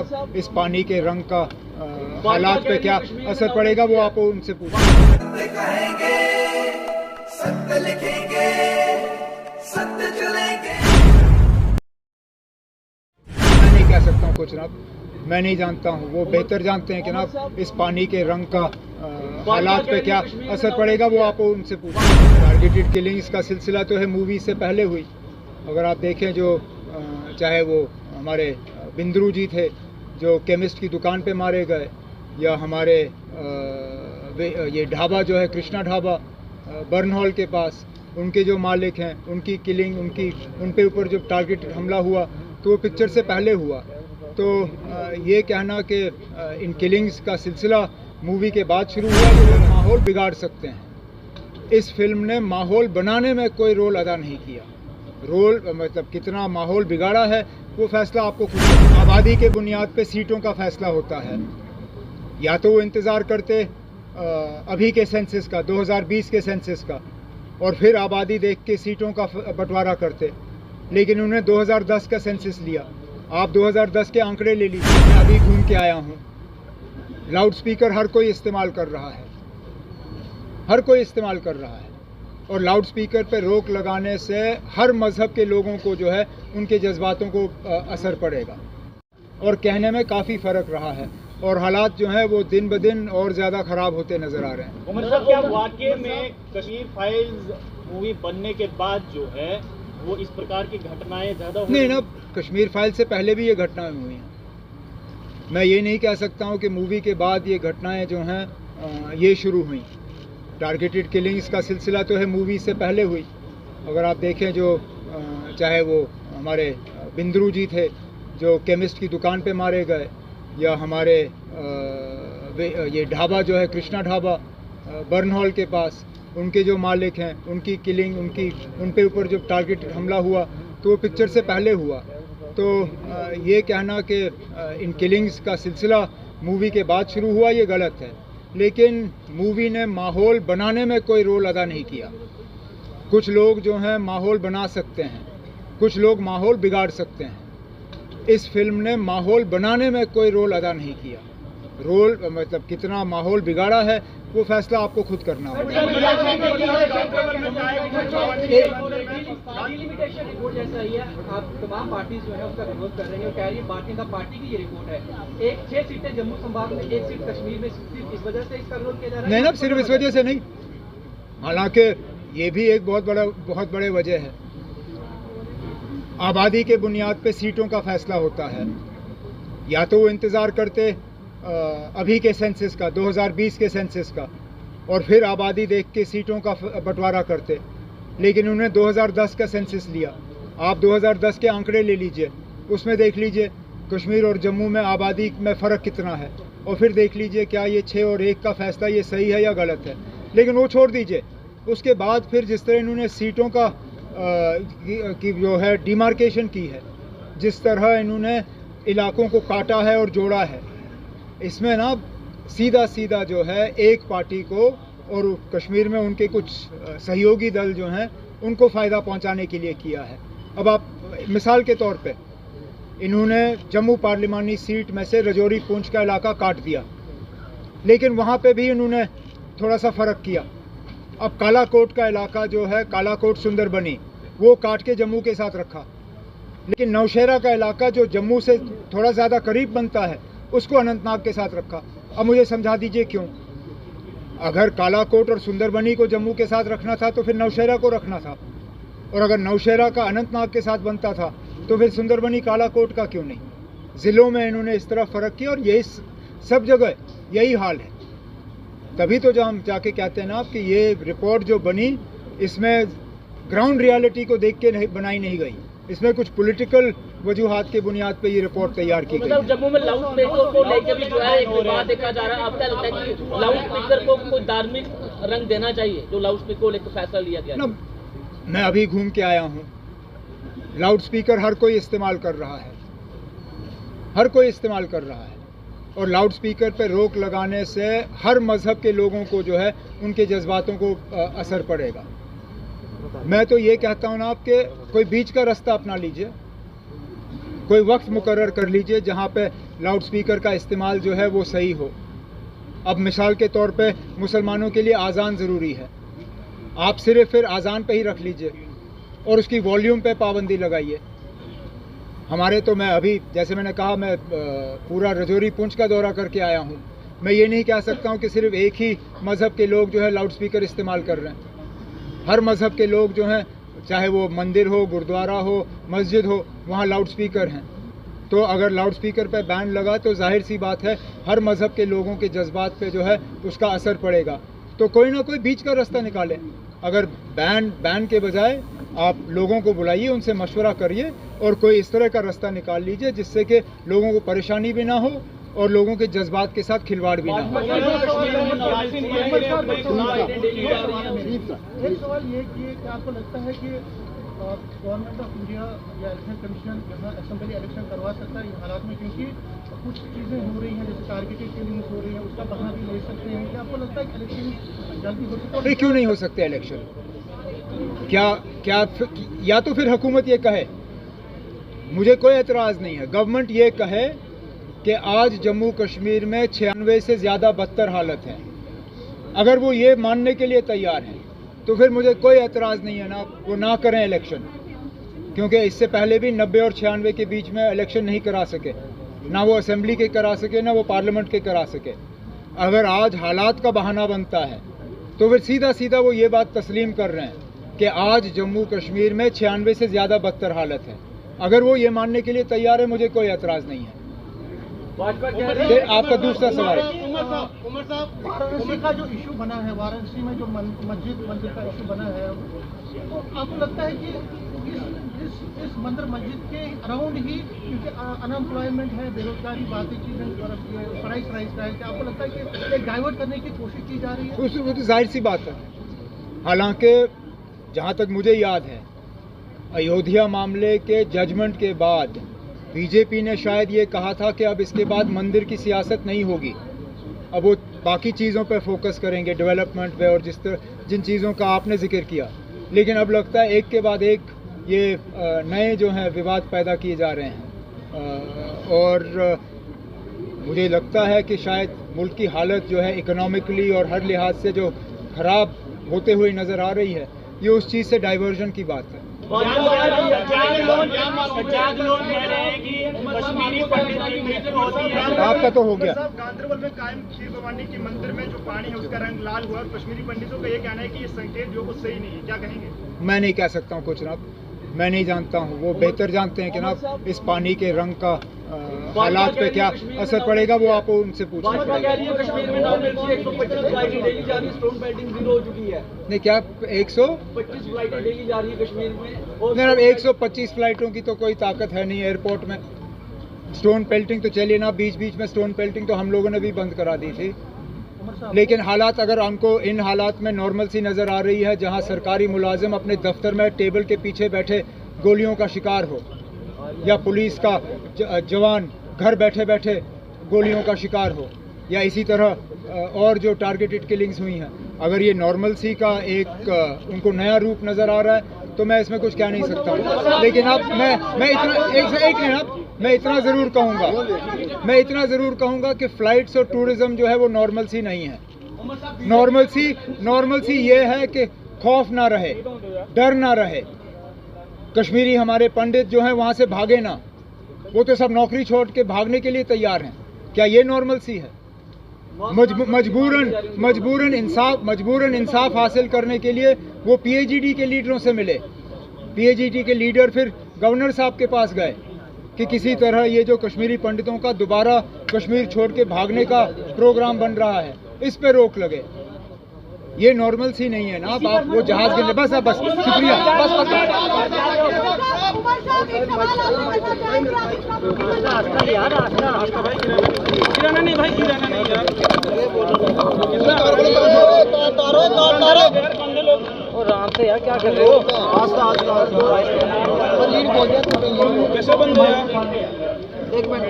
अब इस पानी के रंग का हालात पे क्या असर पड़ेगा वो आप उनसे पूछें। सत्य लिखेंगे, सत्य चलेंगे। मैं नहीं कह सकता हूँ कुछ ना, मैं नहीं जानता हूँ, वो बेहतर जानते हैं कि ना इस पानी के रंग का हालात पे क्या असर पड़ेगा वो आप उनसे पूछें। टारगेटेड किलिंग्स का सिलसिला तो है मूवी से पहले हुई। अगर आप देखें जो चाहे वो हमारे बिंद्रू जी थे जो केमिस्ट की दुकान पे मारे गए, या हमारे ये ढाबा जो है कृष्णा ढाबा बर्न हॉल के पास, उनके जो मालिक हैं उनकी किलिंग, उन पे ऊपर जो टारगेटेड हमला हुआ तो वो पिक्चर से पहले हुआ। तो ये कहना कि इन किलिंग्स का सिलसिला मूवी के बाद शुरू हुआ तो वो माहौल बिगाड़ सकते हैं। इस फिल्म ने माहौल बनाने में कोई रोल अदा नहीं किया। रोल मतलब कितना माहौल बिगाड़ा है वो फैसला आपको खुद। आबादी के बुनियाद पे सीटों का फैसला होता है। या तो वो इंतज़ार करते अभी के सेंसस का, 2020 के सेंसस का, और फिर आबादी देख के सीटों का बंटवारा करते, लेकिन उन्हें 2010 का सेंसस लिया। आप 2010 के आंकड़े ले लीजिए, मैं अभी घूम के आया हूँ। लाउड स्पीकर हर कोई इस्तेमाल कर रहा है, हर कोई इस्तेमाल कर रहा है, और लाउड स्पीकर पे रोक लगाने से हर मज़हब के लोगों को जो है उनके जज्बातों को असर पड़ेगा, और कहने में काफ़ी फ़र्क रहा है, और हालात जो हैं वो दिन ब दिन और ज़्यादा ख़राब होते नज़र आ रहे हैं। उमर साहब, क्या वाकई में कश्मीर फाइल्स मूवी बनने के बाद जो है वो इस प्रकार की घटनाएं ज़्यादा नहीं ना, कश्मीर फाइल से पहले भी ये घटनाएं हुई हैं। मैं ये नहीं कह सकता हूँ कि मूवी के बाद ये घटनाएं जो हैं ये शुरू हुई। टारगेटेड किलिंग्स का सिलसिला तो है मूवी से पहले हुई। अगर आप देखें जो चाहे वो हमारे बिंद्रू जी थे जो केमिस्ट की दुकान पे मारे गए, या हमारे ये ढाबा जो है कृष्णा ढाबा बर्न हॉल के पास, उनके जो मालिक हैं उनकी किलिंग, उन पे ऊपर जो टारगेटेड हमला हुआ तो वो पिक्चर से पहले हुआ। तो ये कहना कि इन किलिंग्स का सिलसिला मूवी के बाद शुरू हुआ ये गलत है। लेकिन मूवी ने माहौल बनाने में कोई रोल अदा नहीं किया। कुछ लोग जो हैं माहौल बना सकते हैं, कुछ लोग माहौल बिगाड़ सकते हैं। इस फिल्म ने माहौल बनाने में कोई रोल अदा नहीं किया। रोल मतलब कितना माहौल बिगाड़ा है वो फैसला आपको खुद करना होगा। डिलिमिटेशन रिपोर्ट जैसा ही है, आप तमाम पार्टी जो है उसका विरोध कर रही है और कह रही है पार्टी की ये रिपोर्ट है। 6 सीटें जम्मू संभाग में, 1 सीट कश्मीर में, सिर्फ इस वजह से इसका विरोध किया जा रहा है? नहीं ना, सिर्फ इस वजह से नहीं, हालांकि ये भी एक बहुत बड़े वजह है। आबादी के बुनियाद पे सीटों का फैसला होता है। या तो वो इंतज़ार करते अभी के सेंसस का, 2020 के सेंसस का, और फिर आबादी देख के सीटों का बंटवारा करते, लेकिन उन्हें 2010 का सेंसस लिया। आप 2010 के आंकड़े ले लीजिए, उसमें देख लीजिए कश्मीर और जम्मू में आबादी में फ़र्क कितना है, और फिर देख लीजिए क्या ये 6 और 1 का फैसला ये सही है या गलत है। लेकिन वो छोड़ दीजिए, उसके बाद फिर जिस तरह इन्होंने सीटों का की जो है डिमार्केशन की है, जिस तरह इन्होंने इलाकों को काटा है और जोड़ा है, इसमें ना सीधा जो है एक पार्टी को और कश्मीर में उनके कुछ सहयोगी दल जो हैं उनको फ़ायदा पहुंचाने के लिए किया है। अब आप मिसाल के तौर पे इन्होंने जम्मू पार्लिमानी सीट में से रजौरी पुंछ का इलाका काट दिया, लेकिन वहाँ पे भी इन्होंने थोड़ा सा फ़र्क किया। अब कालाकोट का इलाका जो है, कालाकोट सुंदरबनी, वो काट के जम्मू के साथ रखा, लेकिन नौशहरा का इलाका जो जम्मू से थोड़ा ज़्यादा करीब बनता है उसको अनंतनाग के साथ रखा। अब मुझे समझा दीजिए क्यों? अगर कालाकोट और सुंदरबनी को जम्मू के साथ रखना था तो फिर नौशहरा को रखना था, और अगर नौशहरा का अनंतनाग के साथ बनता था तो फिर सुंदरबनी कालाकोट का क्यों नहीं? ज़िलों में इन्होंने इस तरह फ़र्क किया, और यही सब जगह यही हाल है। तभी तो जब हम जाके कहते हैं ना कि ये रिपोर्ट जो बनी इसमें ग्राउंड रियलिटी को देख के बनाई नहीं गई, इसमें कुछ पॉलिटिकल वजूहात के बुनियाद पे ये रिपोर्ट तैयार की गई। मतलब जम्मू में लाउड स्पीकर को लेकर भी जो है एक विवाद देखा जा रहा है। आपका लगता है कि लाउड स्पीकर को कोई धार्मिक रंग देना चाहिए, जो लाउड स्पीकर को लेकर फैसला लिया गया? ना, मैं अभी घूम के आया हूँ। लाउड स्पीकर हर कोई इस्तेमाल कर रहा है, हर कोई इस्तेमाल कर रहा है, और लाउड स्पीकर पे रोक लगाने से हर मज़हब के लोगों को जो है उनके जज्बातों को असर पड़ेगा। मैं तो ये कहता हूँ ना, आपके कोई बीच का रास्ता अपना लीजिए, कोई वक्त मुकर्रर कर लीजिए जहाँ पे लाउड स्पीकर का इस्तेमाल जो है वो सही हो। अब मिसाल के तौर पे मुसलमानों के लिए आज़ान ज़रूरी है, आप सिर्फ फिर आज़ान पे ही रख लीजिए और उसकी वॉल्यूम पे पाबंदी लगाइए। हमारे तो मैं अभी जैसे मैंने कहा मैं पूरा रजौरी पुंछ का दौरा करके आया हूँ। मैं ये नहीं कह सकता हूँ कि सिर्फ एक ही मज़हब के लोग जो है लाउड स्पीकर इस्तेमाल कर रहे हैं। हर मज़हब के लोग जो हैं, चाहे वो मंदिर हो, गुरुद्वारा हो, मस्जिद हो, वहाँ लाउड स्पीकर हैं। तो अगर लाउड स्पीकर पे बैन लगा तो जाहिर सी बात है हर मज़हब के लोगों के जज्बात पे जो है उसका असर पड़ेगा। तो कोई ना कोई बीच का रास्ता निकालें। अगर बैन के बजाय आप लोगों को बुलाइए, उनसे मशवरा करिए और कोई इस तरह का रास्ता निकाल लीजिए जिससे कि लोगों को परेशानी भी ना हो और लोगों के जज्बात के साथ खिलवाड़ भी ना हो। एक सवाल ये कि क्या आपको लगता है कि गवर्नमेंट ऑफ इंडिया या इलेक्शन कमीशन यहाँ असेंबली इलेक्शन करवा सकता है इन हालात में, क्योंकि कुछ चीज़ें हो रही हैं जैसे टारगेटेड किलिंग्स हो रही हैं, उसका बहाना भी ले सकते हैं। क्या आपको लगता है कि इलेक्शन जल्दी हो सकता है? क्यों नहीं हो सकते इलेक्शन? क्या या तो फिर हुकूमत ये कहे, मुझे कोई एतराज़ नहीं है, गवर्नमेंट ये कहे कि आज जम्मू कश्मीर में 96 से ज़्यादा बदतर हालत है। अगर वो ये मानने के लिए तैयार हैं तो फिर मुझे कोई एतराज़ नहीं है ना, वो ना करें इलेक्शन, क्योंकि इससे पहले भी 90 और 96 के बीच में इलेक्शन नहीं करा सके, ना वो असेंबली के करा सके ना वो पार्लियामेंट के करा सके। अगर आज हालात का बहाना बनता है तो फिर सीधा सीधा वो ये बात तस्लीम कर रहे हैं कि आज जम्मू कश्मीर में 96 से ज़्यादा बदतर हालत है। अगर वो ये मानने के लिए तैयार है मुझे कोई एतराज़ नहीं है। आपका दूसरा सवाल, उमर साहब वाराणसी का जो इशू बना है, वाराणसी में जो मंदिर का इशू बना है, तो आपको लगता है कि इस मंदिर मस्जिद के अराउंड ही, क्योंकि अनएम्प्लॉयमेंट है, बेरोजगारी, बाकी चीज़ें, प्राइस राइज का है, क्या आपको लगता है कि एक डाइवर्ट करने की कोशिश की जा रही है? वो तो जाहिर सी बात है। हालांकि जहाँ तक मुझे याद है अयोध्या मामले के जजमेंट के बाद बीजेपी ने शायद ये कहा था कि अब इसके बाद मंदिर की सियासत नहीं होगी, अब वो बाकी चीज़ों पर फोकस करेंगे, डेवलपमेंट पे और जिन चीज़ों का आपने जिक्र किया। लेकिन अब लगता है एक के बाद एक ये नए जो हैं विवाद पैदा किए जा रहे हैं और मुझे लगता है कि शायद मुल्क की हालत जो है इकोनॉमिकली और हर लिहाज से जो ख़राब होते हुए नज़र आ रही है, ये उस चीज़ से डाइवर्जन की बात है। आपका तो हो गया। गांधरबल में कायम खीर भवानी की मंदिर में जो पानी है उसका रंग लाल हुआ, कश्मीरी पंडितों का ये कहना है कि ये संकेत जो कुछ सही नहीं है, क्या कहेंगे? मैं नहीं कह सकता हूँ कुछ जनाब, मैं नहीं जानता हूँ, वो बेहतर जानते हैं कि जनाब इस पानी के रंग का हालात पे क्या असर पड़ेगा, वो आपको उनसे पूछना पड़ेगा। नहीं क्या 125 फ्लाइटें डेली जा रही है कश्मीर में? नहीं, अब 125 फ्लाइटों की तो कोई ताकत है नहीं एयरपोर्ट में। स्टोन पेल्टिंग तो चलिए ना, बीच बीच में स्टोन पेल्टिंग तो हम लोगों ने भी बंद करा दी थी, लेकिन हालात अगर हमको इन हालात में नॉर्मल सी नज़र आ रही है जहां सरकारी मुलाजिम अपने दफ्तर में टेबल के पीछे बैठे गोलियों का शिकार हो या पुलिस का जवान घर बैठे बैठे गोलियों का शिकार हो या इसी तरह और जो टारगेटेड किलिंग्स हुई हैं, अगर ये नॉर्मल सी का एक उनको नया रूप नज़र आ रहा है तो मैं इसमें कुछ कह नहीं सकता। लेकिन अब मैं इतना ज़रूर कहूँगा कि फ़्लाइट्स और टूरिज़्म जो है वो नॉर्मल सी नहीं है। नॉर्मल सी ये है कि खौफ ना रहे, डर ना रहे, कश्मीरी हमारे पंडित जो हैं वहाँ से भागे ना, वो तो सब नौकरी छोड़ के भागने के लिए तैयार हैं। क्या ये नॉर्मल सी है? मजबूरन इंसाफ हासिल करने के लिए वो पीएचडी के लीडरों से मिले, पीएचडी के लीडर फिर गवर्नर साहब के पास गए कि किसी तरह ये जो कश्मीरी पंडितों का दोबारा कश्मीर छोड़ के भागने का प्रोग्राम बन रहा है इस पे रोक लगे। ये नॉर्मल सी नहीं है ना। आप वो जहाज के बस शुक्रिया राम से यार क्या कर रहे हो? कैसे बंद हो? एक मिनट